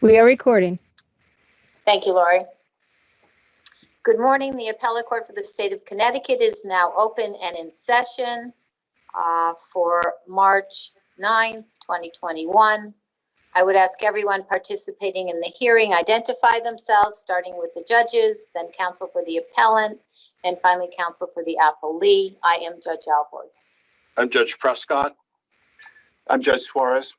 We are recording. Thank you, Lori. Good morning. The Appellate Court for the State of Connecticut is now open and in session for March 9th, 2021. I would ask everyone participating in the hearing identify themselves, starting with the judges, then counsel for the appellant, and finally counsel for the appellee. I am Judge Alford. I'm Judge Prescott. I'm Judge Suarez.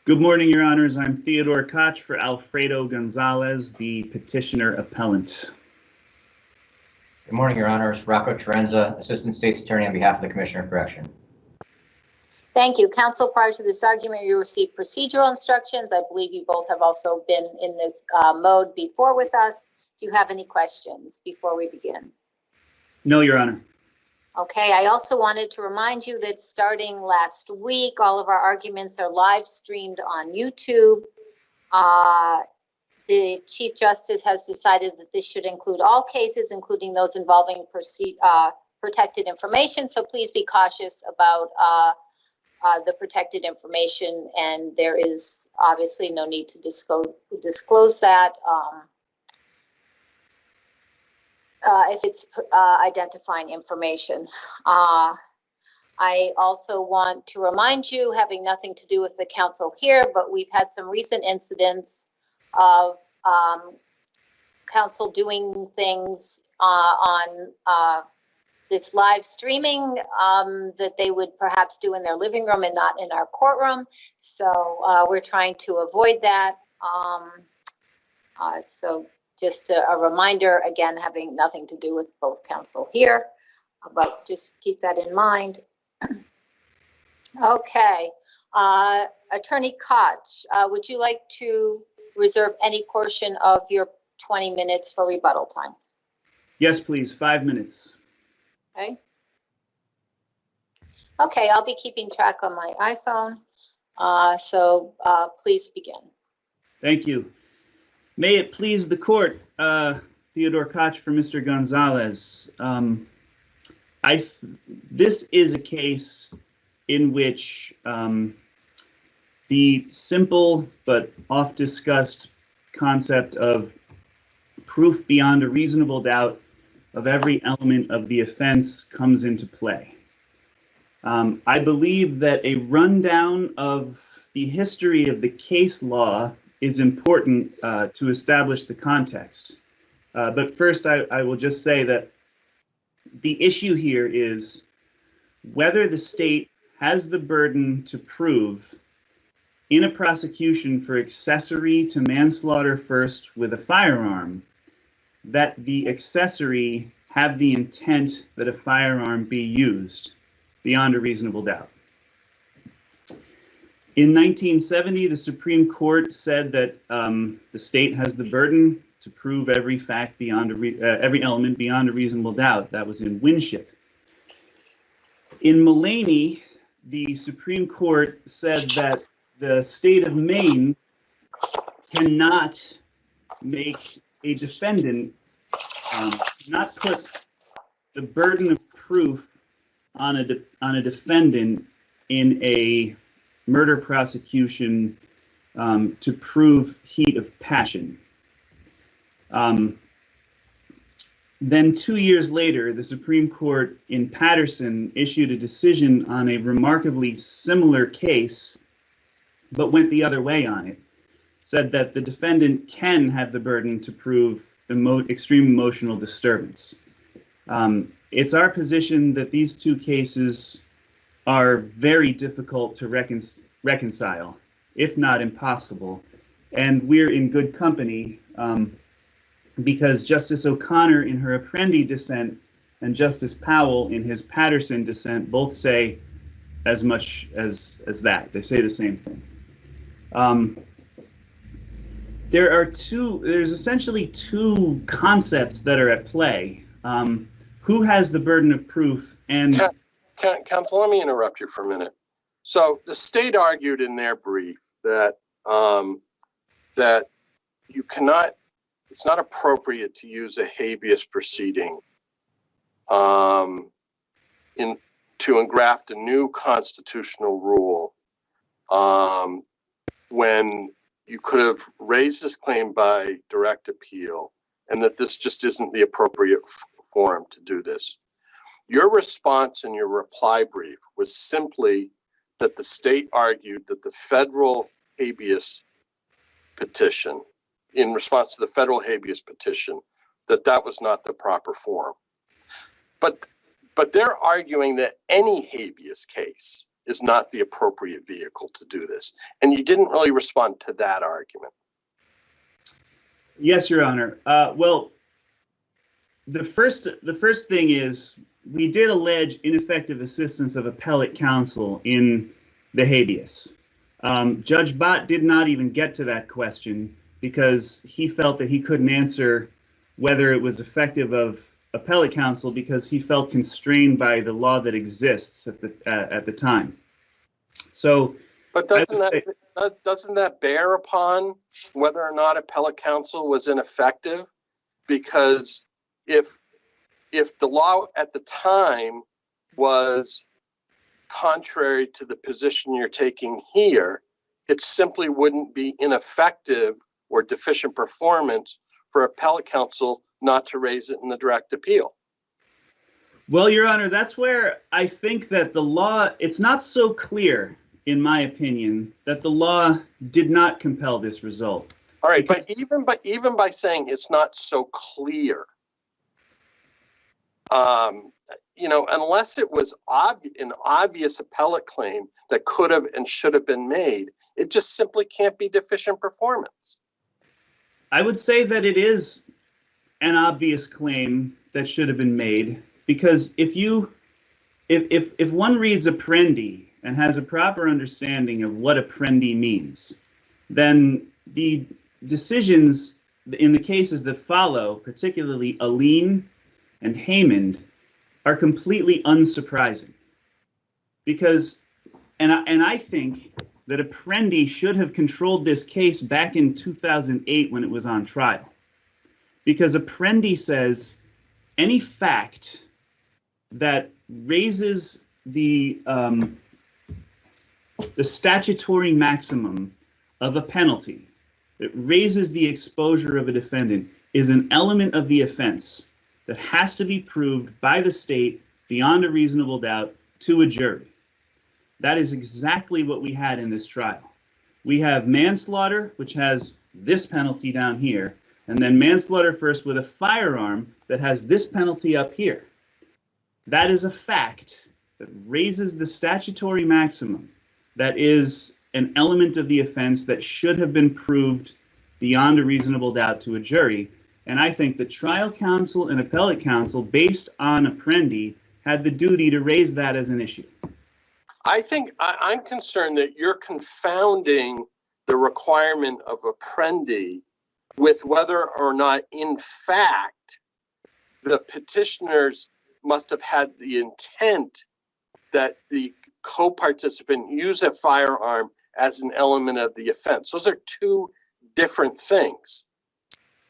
Good morning, Your Honors. I'm Theodore Koch for ALFREDO Gonzalez, the petitioner appellant. Good morning, Your Honors. Rocco Terenza, Assistant State's Attorney on behalf of the Commissioner of Correction. Thank you. Counsel, prior to this argument, you received procedural instructions. I believe you both have also been in this mode before with us. Do you have any questions before we begin? No, Your Honor. Okay, I also wanted to remind you that starting last week, all of our arguments are live streamed on YouTube. The Chief Justice has decided that this should include all cases, including those involving protected information. So please be cautious about the protected information, and there is obviously no need to disclose that if it's identifying information. I also want to remind you, having nothing to do with the council here, but we've had some recent incidents of council doing things on this live streaming that they would perhaps do in their living room and not in our courtroom. So we're trying to avoid that. So just a reminder, again, having nothing to do with both counsel here, but just keep that in mind. Okay, Attorney Koch, would you like to reserve any portion of your 20 minutes for rebuttal time? Yes, please. 5 minutes. Okay. Okay, I'll be keeping track on my iPhone. So please begin. Thank you. May it please the court, Theodore Koch for Mr. Gonzalez. This is a case in which the simple but oft discussed concept of proof beyond a reasonable doubt of every element of the offense comes into play. I believe that a rundown of the history of the case law is important to establish the context. But first, I will just say that the issue here is whether the state has the burden to prove in a prosecution for accessory to manslaughter first with a firearm that the accessory have the intent that a firearm be used beyond a reasonable doubt. In 1970, the Supreme Court said that the state has the burden to prove every fact beyond every element beyond a reasonable doubt. That was in Winship. In Mulaney, the Supreme Court said that the state of Maine cannot make a defendant not put the burden of proof on a defendant in a murder prosecution to prove heat of passion. Then 2 years later, the Supreme Court in Patterson issued a decision on a remarkably similar case, but went the other way on it, said that the defendant can have the burden to prove extreme emotional disturbance. It's our position that these two cases are very difficult to reconcile, if not impossible. And we're in good company because Justice O'Connor in her Apprendi dissent and Justice Powell in his Patterson dissent both say as much as that. They say the same thing. There's essentially two concepts that are at play. Who has the burden of proof? And Counsel, let me interrupt you for a minute. So the state argued in their brief that that you cannot, it's not appropriate to use a habeas proceeding to engraft a new constitutional rule when you could have raised this claim by direct appeal, and that this just isn't the appropriate forum to do this. Your response in your reply brief was simply that the state argued that the federal habeas petition, in response to the federal habeas petition, that was not the proper forum. But they're arguing that any habeas case is not the appropriate vehicle to do this. And you didn't really respond to that argument. Yes, Your Honor. Well, the first thing is we did allege ineffective assistance of appellate counsel in the habeas. Judge Bott did not even get to that question because he felt that he couldn't answer whether it was effective of appellate counsel because he felt constrained by the law that exists at the time. So, but doesn't that bear upon whether or not appellate counsel was ineffective? Because if the law at the time was contrary to the position you're taking here, it simply wouldn't be ineffective or deficient performance for appellate counsel not to raise it in the direct appeal. Well, Your Honor, that's where I think that the law, it's not so clear, in my opinion, that the law did not compel this result. All right, but even by saying it's not so clear, unless it was an obvious appellate claim that could have and should have been made, it just simply can't be deficient performance. I would say that it is an obvious claim that should have been made, because if one reads Apprendi and has a proper understanding of what Apprendi means, then the decisions in the cases that follow, particularly Aline and Haymond, are completely unsurprising. Because, and I think that Apprendi should have controlled this case back in 2008 when it was on trial. Because Apprendi says any fact that raises the statutory maximum of a penalty, that raises the exposure of a defendant, is an element of the offense that has to be proved by the state beyond a reasonable doubt to a jury. That is exactly what we had in this trial. We have manslaughter, which has this penalty down here, and then manslaughter first with a firearm that has this penalty up here. That is a fact that raises the statutory maximum. That is an element of the offense that should have been proved beyond a reasonable doubt to a jury. And I think the trial counsel and appellate counsel, based on Apprendi, had the duty to raise that as an issue. I think I'm concerned that you're confounding the requirement of Apprendi with whether or not, in fact, the petitioners must have had the intent that the co-participant use a firearm as an element of the offense. Those are two different things.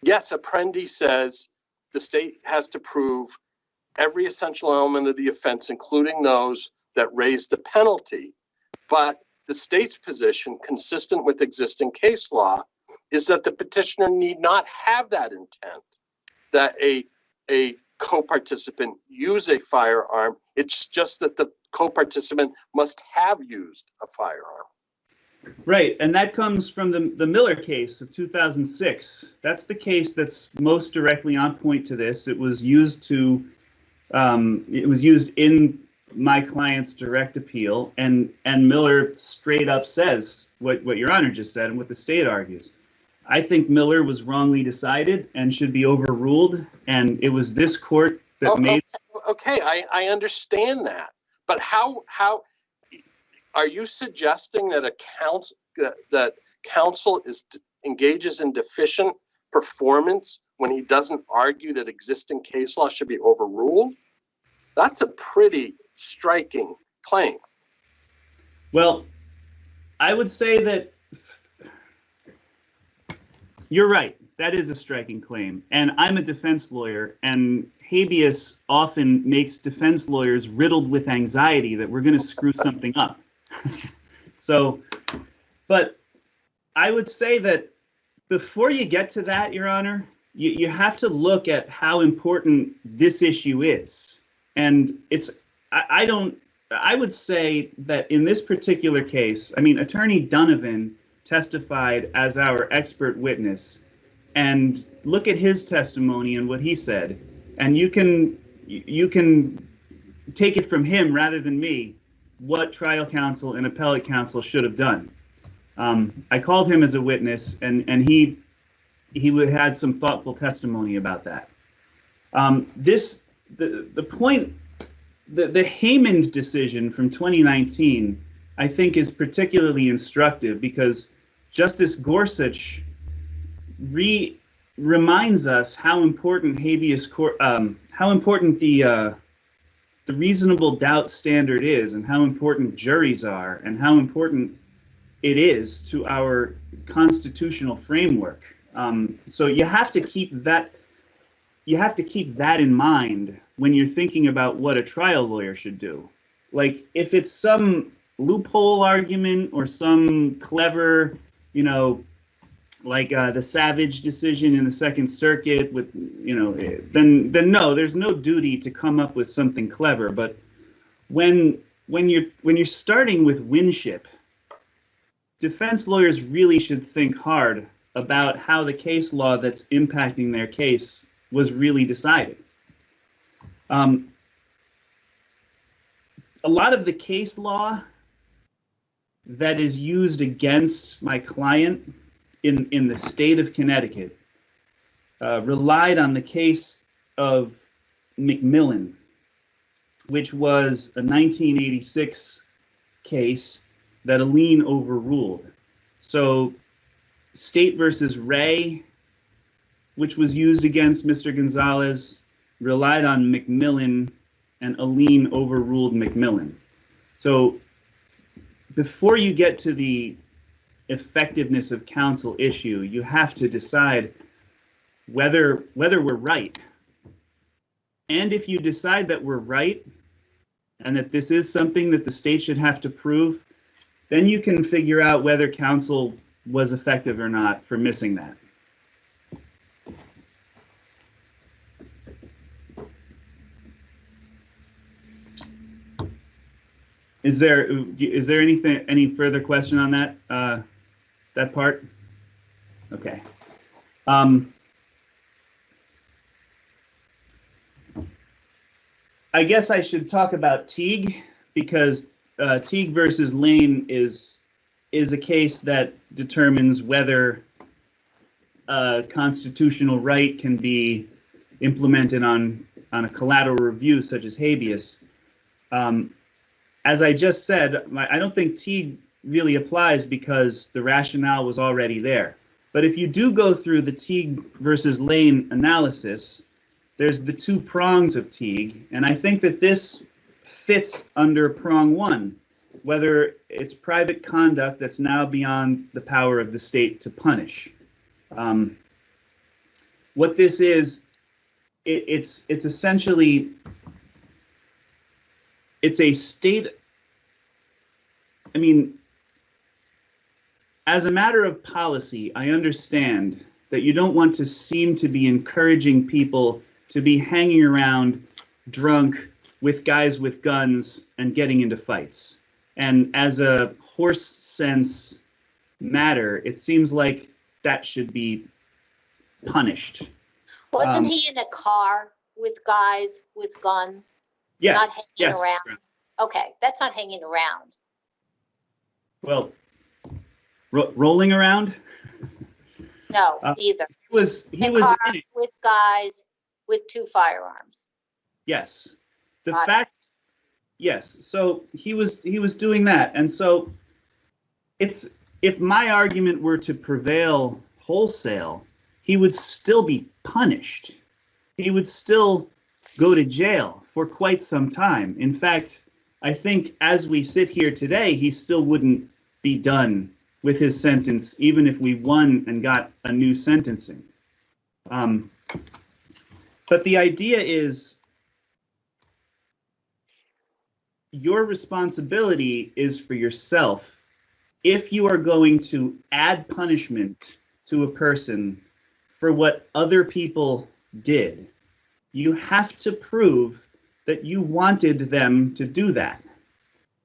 Yes, Apprendi says the state has to prove every essential element of the offense, including those that raise the penalty. But the state's position, consistent with existing case law, is that the petitioner need not have that intent, that a co-participant use a firearm. It's just that the co-participant must have used a firearm. Right, and that comes from the Miller case of 2006. That's the case that's most directly on point to this. It was used in my client's direct appeal, and Miller straight up says what Your Honor just said and what the state argues. I think Miller was wrongly decided and should be overruled, and it was this court that made. Okay, I understand that, but how are you suggesting that that counsel engages in deficient performance when he doesn't argue that existing case law should be overruled? That's a pretty striking claim. Well, I would say that you're right. that is a striking claim. And I'm a defense lawyer, and habeas often makes defense lawyers riddled with anxiety that we're going to screw something up. So, but I would say that before you get to that, Your Honor, you have to look at how important this issue is. And I would say that in this particular case, I mean, Attorney Donovan testified as our expert witness, and look at his testimony and what he said, and you can take it from him rather than me what trial counsel and appellate counsel should have done. I called him as a witness, and he had some thoughtful testimony about that. The point, the Haymond decision from 2019, I think, is particularly instructive because Justice Gorsuch reminds us how important how important the reasonable doubt standard is, and how important juries are, and how important it is to our constitutional framework. So you have to keep that in mind when you're thinking about what a trial lawyer should do. Like, if it's some loophole argument or some clever, like the Savage decision in the Second Circuit with, then no, there's no duty to come up with something clever. But when you're starting with Winship, defense lawyers really should think hard about how the case law that's impacting their case was really decided. A lot of the case law that is used against my client in the state of Connecticut relied on the case of McMillan, which was a 1986 case that Alene overruled. So State versus Ray, which was used against Mr. Gonzalez, relied on McMillan, and Alene overruled McMillan. So before you get to the effectiveness of counsel issue, you have to decide whether we're right. And if you decide that we're right, and that this is something that the state should have to prove, then you can figure out whether counsel was effective or not for missing that. Is there any further question on that that part? Okay. I guess I should talk about Teague, because Teague versus Lane is a case that determines whether a constitutional right can be implemented on a collateral review such as habeas. As I just said, I don't think Teague really applies because the rationale was already there. But if you do go through the Teague versus Lane analysis, there's the two prongs of Teague, and I think that this fits under prong one, whether it's private conduct that's now beyond the power of the state to punish. What this is, it's essentially, it's a state, I mean, as a matter of policy, I understand that you don't want to seem to be encouraging people to be hanging around drunk with guys with guns and getting into fights. And as a horse sense matter, it seems like that should be punished. Wasn't he in a car with guys with guns? Yeah. Not hanging Yes. around? Okay, that's not hanging around. Well, rolling around? No, either. He was In a in car it. with guys with two firearms. Yes. The Got it. facts. Yes. So he was doing that. And so it's, if my argument were to prevail wholesale, he would still be punished. He would still go to jail for quite some time. In fact, I think as we sit here today, he still wouldn't be done with his sentence, even if we won and got a new sentencing. But the idea is your responsibility is for yourself. If you are going to add punishment to a person for what other people did, you have to prove that you wanted them to do that.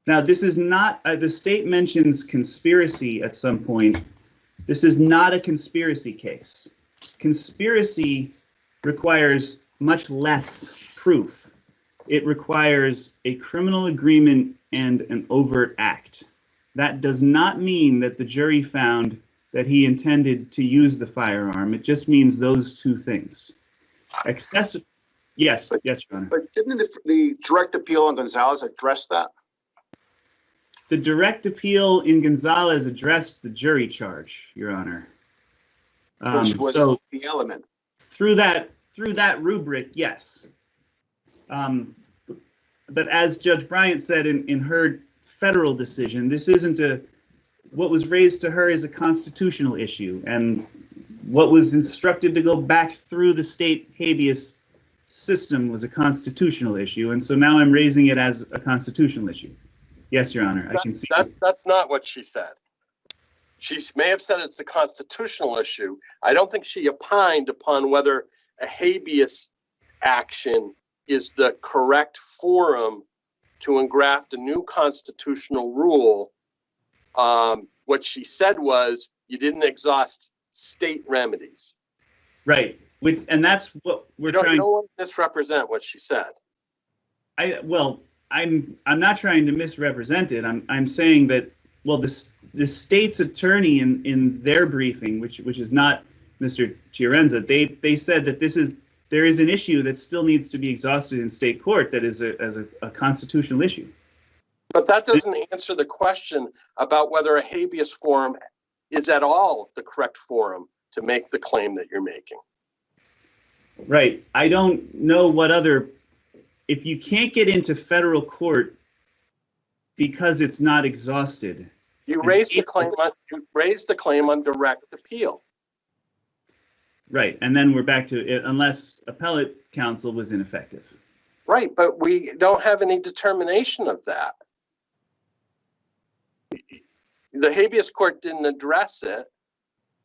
Now, this is not, the state mentions conspiracy at some point. This is not a conspiracy case. Conspiracy requires much less proof. It requires a criminal agreement and an overt act. That does not mean that the jury found that he intended to use the firearm. It just means those two things. Excessive. Yes, yes, Your Honor. But didn't the direct appeal on Gonzalez address that? The direct appeal in Gonzalez addressed the jury charge, Your Honor. Which was so the element. through that rubric, yes. But as Judge Bryant said in her federal decision, this isn't what was raised to her is a constitutional issue, and what was instructed to go back through the state habeas system was a constitutional issue, and so now I'm raising it as a constitutional issue. Yes, Your Honor, I can see. That's not what she said. She may have said it's a constitutional issue. I don't think she opined upon whether a habeas action is the correct forum to engraft a new constitutional rule. What she said was you didn't exhaust state remedies. Right, and that's what we're trying. You don't want to misrepresent what she said. I'm not trying to misrepresent it. I'm saying that, well, the state's attorney in their briefing, which is not Mr. Chiarenza, they said that there is an issue that still needs to be exhausted in state court that is a constitutional issue. But that doesn't answer the question about whether a habeas forum is at all the correct forum to make the claim that you're making. Right. I don't know what other. If you can't get into federal court because it's not exhausted, you raised the claim on direct appeal. Right, and then we're back to it unless appellate counsel was ineffective. Right, but we don't have any determination of that. The habeas court didn't address it,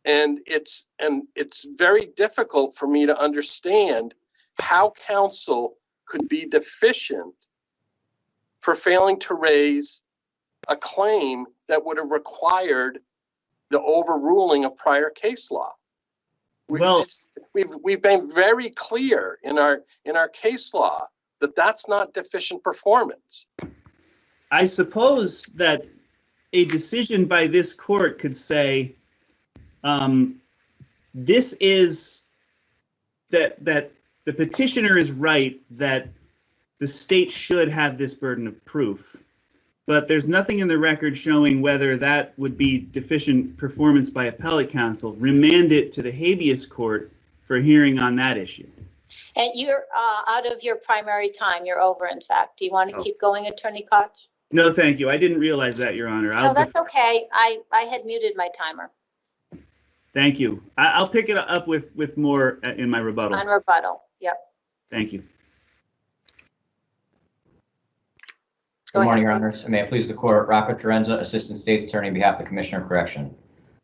and it's very difficult for me to understand how counsel could be deficient for failing to raise a claim that would have required the overruling of prior case law. We've been very clear in our case law that that's not deficient performance. I suppose that a decision by this court could say, this is that the petitioner is right that the state should have this burden of proof, but there's nothing in the record showing whether that would be deficient performance by appellate counsel. Remand it to the habeas court for hearing on that issue. And you're out of your primary time. You're over, in fact. Do you want to keep going, Attorney Koch? No, thank you. I didn't realize that, Your Honor. No, that's okay. I had muted my timer. Thank you. I'll pick it up with more in my rebuttal. On rebuttal, yep. Thank you. Good morning, Your Honors. May it please the court, Rocco Terenza, Assistant State's Attorney on behalf of the Commissioner of Correction.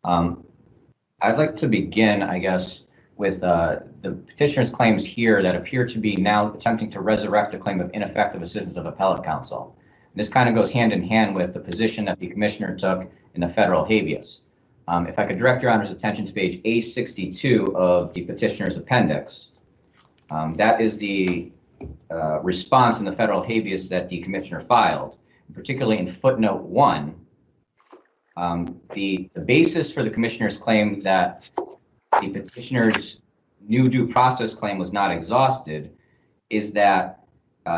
I'd like to begin, I guess, with the petitioner's claims here that appear to be now attempting to resurrect a claim of ineffective assistance of appellate counsel. And this kind of goes hand in hand with the position that the commissioner took in the federal habeas. If I could direct Your Honor's attention to page A62 of the petitioner's appendix, that is the response in the federal habeas that the commissioner filed, particularly in footnote 1. The basis for the commissioner's claim that the petitioner's new due process claim was not exhausted is that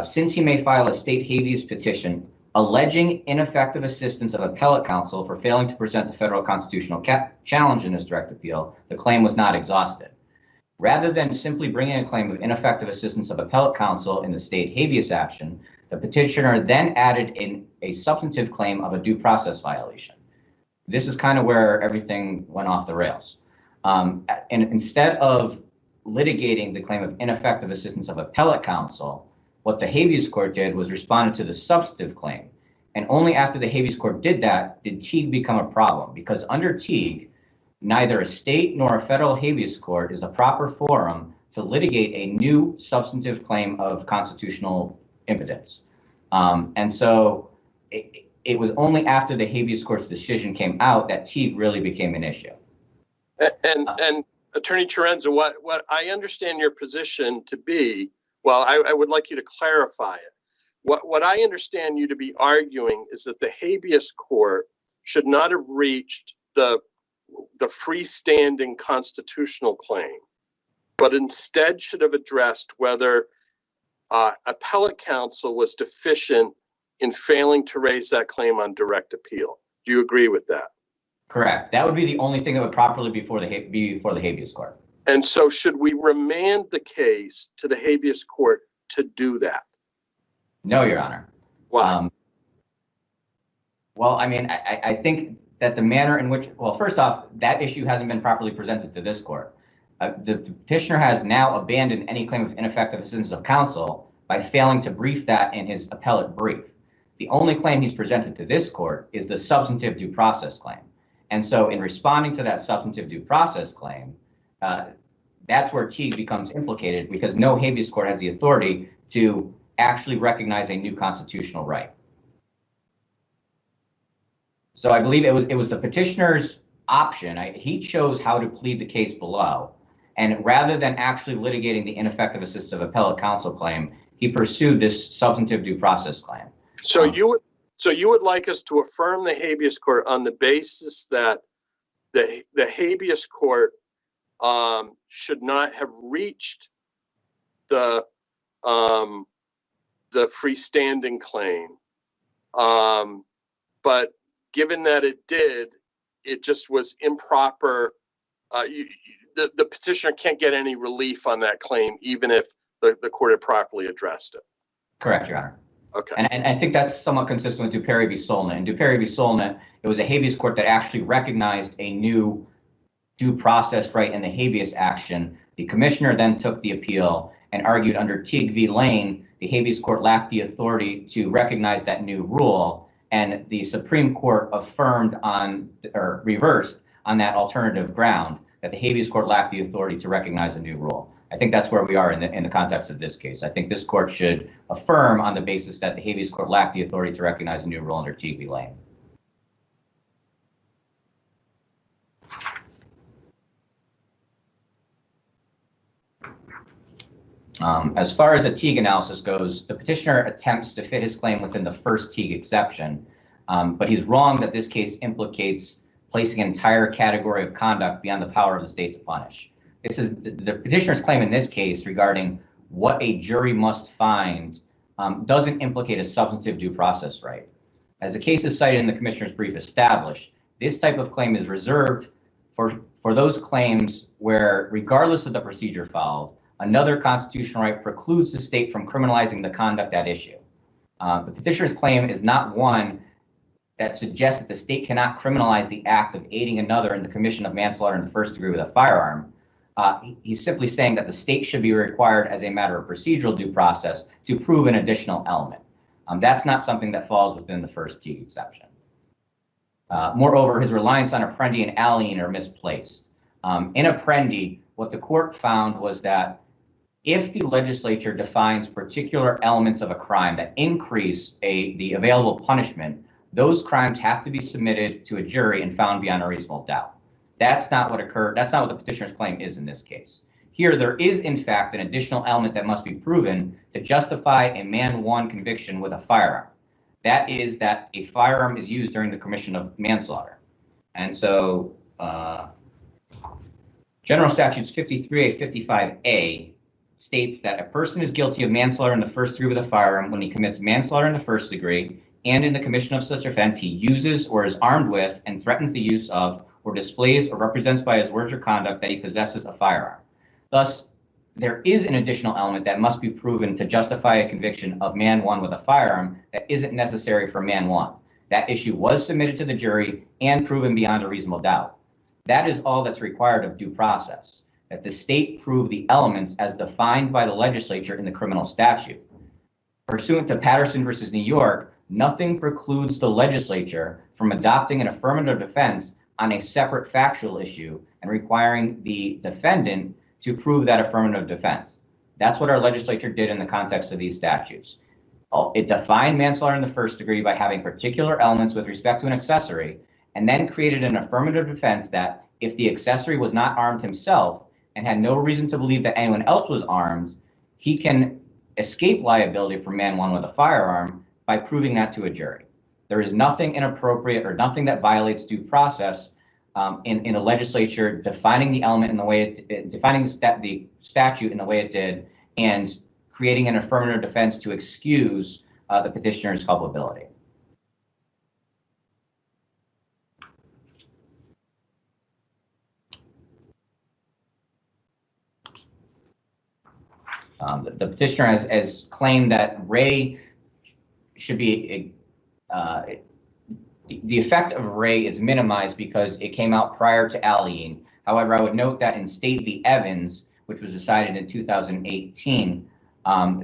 since he may file a state habeas petition alleging ineffective assistance of appellate counsel for failing to present the federal constitutional challenge in his direct appeal, the claim was not exhausted. Rather than simply bringing a claim of ineffective assistance of appellate counsel in the state habeas action, the petitioner then added in a substantive claim of a due process violation. This is kind of where everything went off the rails. And instead of litigating the claim of ineffective assistance of appellate counsel, what the habeas court did was responded to the substantive claim. And only after the habeas court did that did Teague become a problem, because under Teague, neither a state nor a federal habeas court is a proper forum to litigate a new substantive claim of constitutional impotence. And so it was only after the habeas court's decision came out that Teague really became an issue. And Attorney Terenza, what I understand your position to be, well, I would like you to clarify it. What I understand you to be arguing is that the habeas court should not have reached the freestanding constitutional claim, but instead should have addressed whether appellate counsel was deficient in failing to raise that claim on direct appeal. Do you agree with that? Correct. That would be the only thing that would properly be before the habeas court. And so should we remand the case to the habeas court to do that? No, Your Honor. Why? Well, I mean, I think that the manner in which, well, first off, that issue hasn't been properly presented to this court. The petitioner has now abandoned any claim of ineffective assistance of counsel by failing to brief that in his appellate brief. The only claim he's presented to this court is the substantive due process claim. And so in responding to that substantive due process claim, that's where Teague becomes implicated, because no habeas court has the authority to actually recognize a new constitutional right. So I believe it was the petitioner's option. He chose how to plead the case below. And rather than actually litigating the ineffective assistance of appellate counsel claim, he pursued this substantive due process claim. So you would like us to affirm the habeas court on the basis that the habeas court should not have reached the freestanding claim, but given that it did, it just was improper. The petitioner can't get any relief on that claim, even if the court had properly addressed it. Correct, Your Honor. Okay. And I think that's somewhat consistent with Dupere v. Solnit. In Dupere v. Solnit, it was a habeas court that actually recognized a new due process right in the habeas action. The commissioner then took the appeal and argued under Teague v. Lane, the habeas court lacked the authority to recognize that new rule, and the Supreme Court affirmed on, or reversed on that alternative ground, that the habeas court lacked the authority to recognize a new rule. I think that's where we are in the context of this case. I think this court should affirm on the basis that the habeas court lacked the authority to recognize a new rule under Teague v. Lane. As far as the Teague analysis goes, the petitioner attempts to fit his claim within the first Teague exception, but he's wrong that this case implicates placing an entire category of conduct beyond the power of the state to punish. This is the petitioner's claim in this case regarding what a jury must find doesn't implicate a substantive due process right. As the cases cited in the commissioner's brief establish, this type of claim is reserved for those claims where, regardless of the procedure followed, another constitutional right precludes the state from criminalizing the conduct at issue. The petitioner's claim is not one that suggests that the state cannot criminalize the act of aiding another in the commission of manslaughter in the first degree with a firearm. He's simply saying that the state should be required as a matter of procedural due process to prove an additional element. That's not something that falls within the first Teague exception. Moreover, his reliance on Apprendi and Alleyne are misplaced. In Apprendi, what the court found was that if the legislature defines particular elements of a crime that increase the available punishment, those crimes have to be submitted to a jury and found beyond a reasonable doubt. That's not what occurred. That's not what the petitioner's claim is in this case. Here, there is, in fact, an additional element that must be proven to justify a man one conviction with a firearm. That is that a firearm is used during the commission of manslaughter. And so General Statutes 53A, 55A states that a person is guilty of manslaughter in the first degree with a firearm when he commits manslaughter in the first degree, and in the commission of such offense, he uses or is armed with and threatens the use of or displays or represents by his words or conduct that he possesses a firearm. Thus, there is an additional element that must be proven to justify a conviction of man one with a firearm that isn't necessary for man one. That issue was submitted to the jury and proven beyond a reasonable doubt. That is all that's required of due process. that the state prove the elements as defined by the legislature in the criminal statute. Pursuant to Patterson versus New York, nothing precludes the legislature from adopting an affirmative defense on a separate factual issue and requiring the defendant to prove that affirmative defense. That's what our legislature did in the context of these statutes. It defined manslaughter in the first degree by having particular elements with respect to an accessory, and then created an affirmative defense that if the accessory was not armed himself and had no reason to believe that anyone else was armed, he can escape liability for man one with a firearm by proving that to a jury. There is nothing inappropriate or nothing that violates due process in a legislature defining the element in the way defining the statute in the way it did, and creating an affirmative defense to excuse the petitioner's culpability. The petitioner has claimed that Ray should be, the effect of Ray is minimized because it came out prior to Alleyne. However, I would note that in State v. Evans, which was decided in 2018,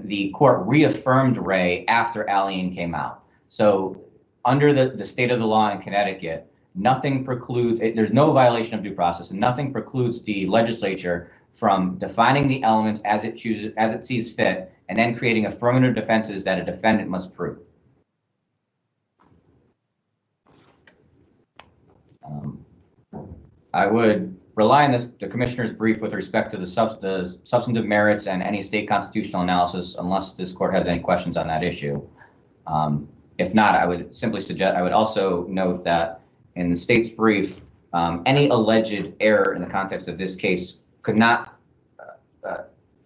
the court reaffirmed Ray after Alleyne came out. So under the state of the law in Connecticut, nothing precludes, there's no violation of due process, and nothing precludes the legislature from defining the elements as it chooses, as it sees fit, and then creating affirmative defenses that a defendant must prove. I would rely on the commissioner's brief with respect to the substantive merits and any state constitutional analysis, unless this court has any questions on that issue. If not, I would simply suggest, I would also note that in the state's brief, any alleged error in the context of this case could not,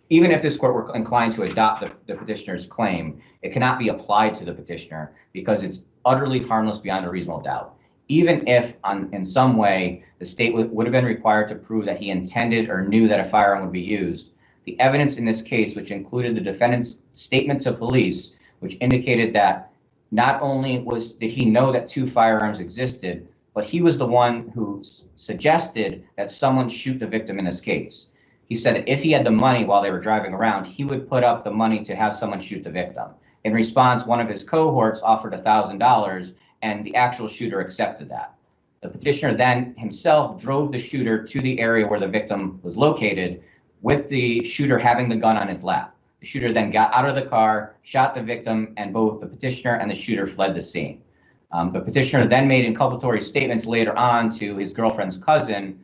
even if this court were inclined to adopt the petitioner's claim, it cannot be applied to the petitioner because it's utterly harmless beyond a reasonable doubt. Even if in some way the state would have been required to prove that he intended or knew that a firearm would be used, the evidence in this case, which included the defendant's statement to police, which indicated that not only did he know that 2 firearms existed, but he was the one who suggested that someone shoot the victim in this case. He said that if he had the money while they were driving around, he would put up the money to have someone shoot the victim. In response, one of his cohorts offered $1,000, and the actual shooter accepted that. The petitioner then himself drove the shooter to the area where the victim was located, with the shooter having the gun on his lap. The shooter then got out of the car, shot the victim, and both the petitioner and the shooter fled the scene. The petitioner then made inculpatory statements later on to his girlfriend's cousin,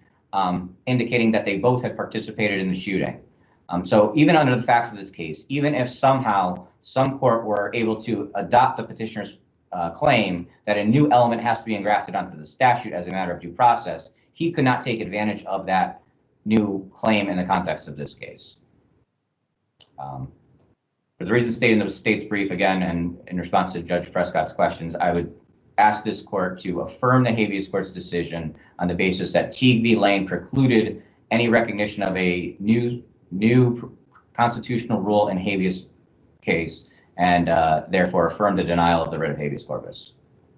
indicating that they both had participated in the shooting. So even under the facts of this case, even if somehow some court were able to adopt the petitioner's claim that a new element has to be engrafted onto the statute as a matter of due process, he could not take advantage of that new claim in the context of this case. For the reasons stated in the state's brief, again, and in response to Judge Prescott's questions, I would ask this court to affirm the habeas court's decision on the basis that Teague v. Lane precluded any recognition of a new constitutional rule in habeas case, and therefore affirm the denial of the writ of habeas corpus.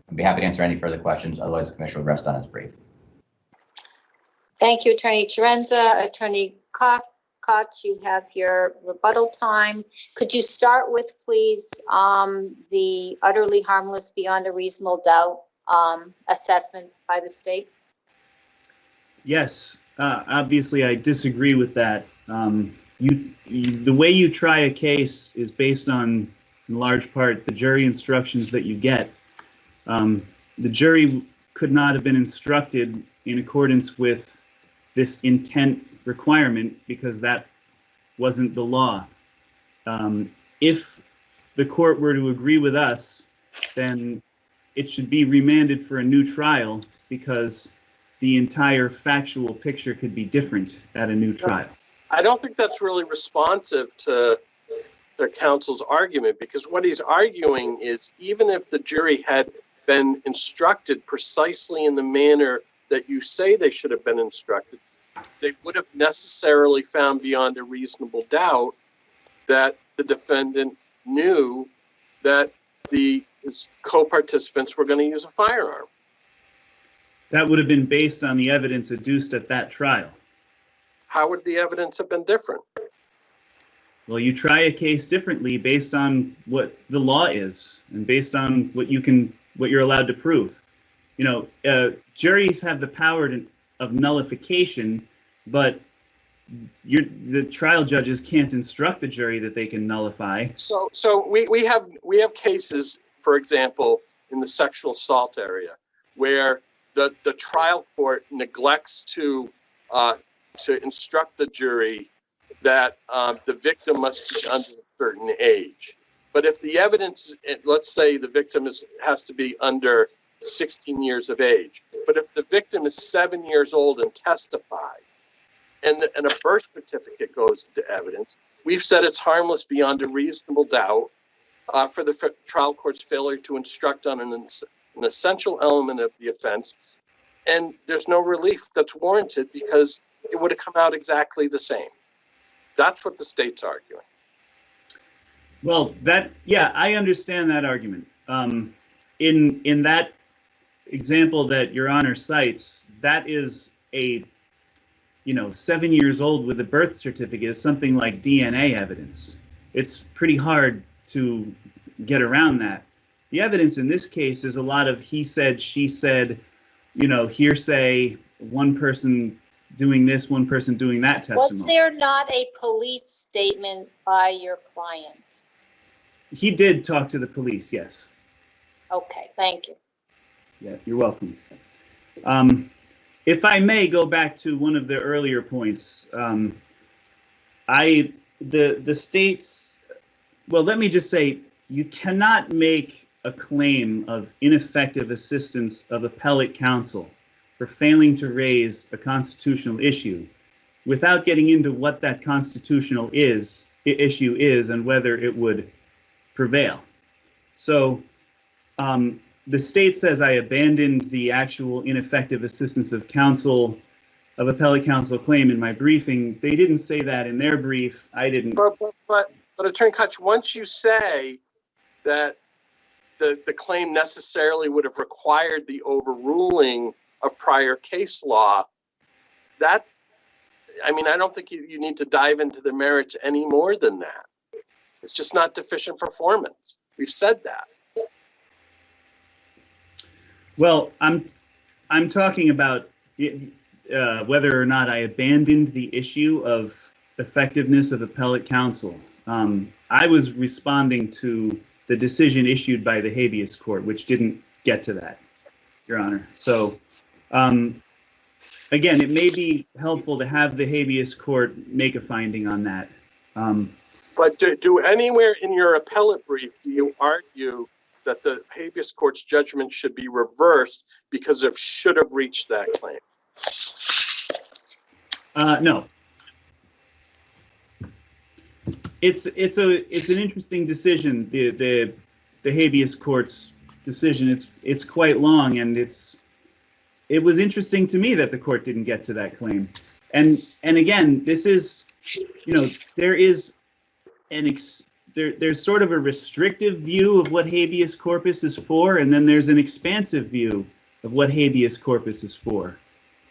I'd be happy to answer any further questions. Otherwise, the commissioner will rest on his brief. Thank you, Attorney Terenza. Attorney Koch, you have your rebuttal time. Could you start with, please, the utterly harmless beyond a reasonable doubt assessment by the state? Yes, obviously I disagree with that. The way you try a case is based on, in large part, the jury instructions that you get. The jury could not have been instructed in accordance with this intent requirement because that wasn't the law. If the court were to agree with us, then it should be remanded for a new trial because the entire factual picture could be different at a new trial. I don't think that's really responsive to their counsel's argument, because what he's arguing is even if the jury had been instructed precisely in the manner that you say they should have been instructed, they would have necessarily found beyond a reasonable doubt that the defendant knew that his co-participants were going to use a firearm. That would have been based on the evidence adduced at that trial. how would the evidence have been different? Well, you try a case differently based on what the law is and based on what you're allowed to prove. You know, juries have the power of nullification, but the trial judges can't instruct the jury that they can nullify. So we have cases, for example, in the sexual assault area, where the trial court neglects to instruct the jury that the victim must be under a certain age. But if the evidence, let's say the victim has to be under 16 years of age, but if the victim is 7 years old and testifies, and a birth certificate goes into evidence, we've said it's harmless beyond a reasonable doubt for the trial court's failure to instruct on an essential element of the offense, and there's no relief that's warranted because it would have come out exactly the same. That's what the state's arguing. Well, I understand that argument. In that example that Your Honor cites, that is a 7 years old with a birth certificate is something like DNA evidence. It's pretty hard to get around that. The evidence in this case is a lot of he said, she said, hearsay, one person doing this, one person doing that testimony. Was there not a police statement by your client? He did talk to the police, yes. Okay, thank you. Yeah, you're welcome. If I may go back to one of the earlier points, the state's, well, let me just say, you cannot make a claim of ineffective assistance of appellate counsel for failing to raise a constitutional issue without getting into what that constitutional issue is and whether it would prevail. So the state says I abandoned the actual ineffective assistance of appellate counsel claim in my briefing. They didn't say that in their brief. I didn't. But Attorney Koch, once you say that the claim necessarily would have required the overruling of prior case law, I don't think you need to dive into the merits any more than that. It's just not deficient performance. We've said that. Well, I'm talking about whether or not I abandoned the issue of effectiveness of appellate counsel. I was responding to the decision issued by the habeas court, which didn't get to that, Your Honor. So, again, it may be helpful to have the habeas court make a finding on that. But do anywhere in your appellate brief do you argue that the habeas court's judgment should be reversed because it should have reached that claim? No. It's an interesting decision. The habeas court's decision. It's quite long, and it was interesting to me that the court didn't get to that claim. And again, this is, there is there's sort of a restrictive view of what habeas corpus is for, and then there's an expansive view of what habeas corpus is for.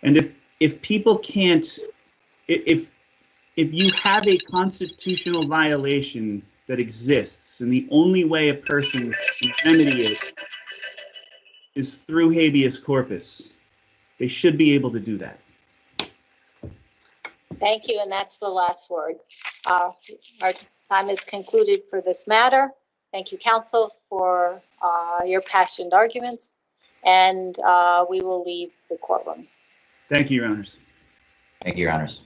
And if people can't, if you have a constitutional violation that exists, and the only way a person can remedy it is through habeas corpus, they should be able to do that. Thank you, and that's the last word. Our time is concluded for this matter. Thank you, counsel, for your passionate arguments, and we will leave the courtroom. Thank you, Your Honors. Thank you, Your Honors.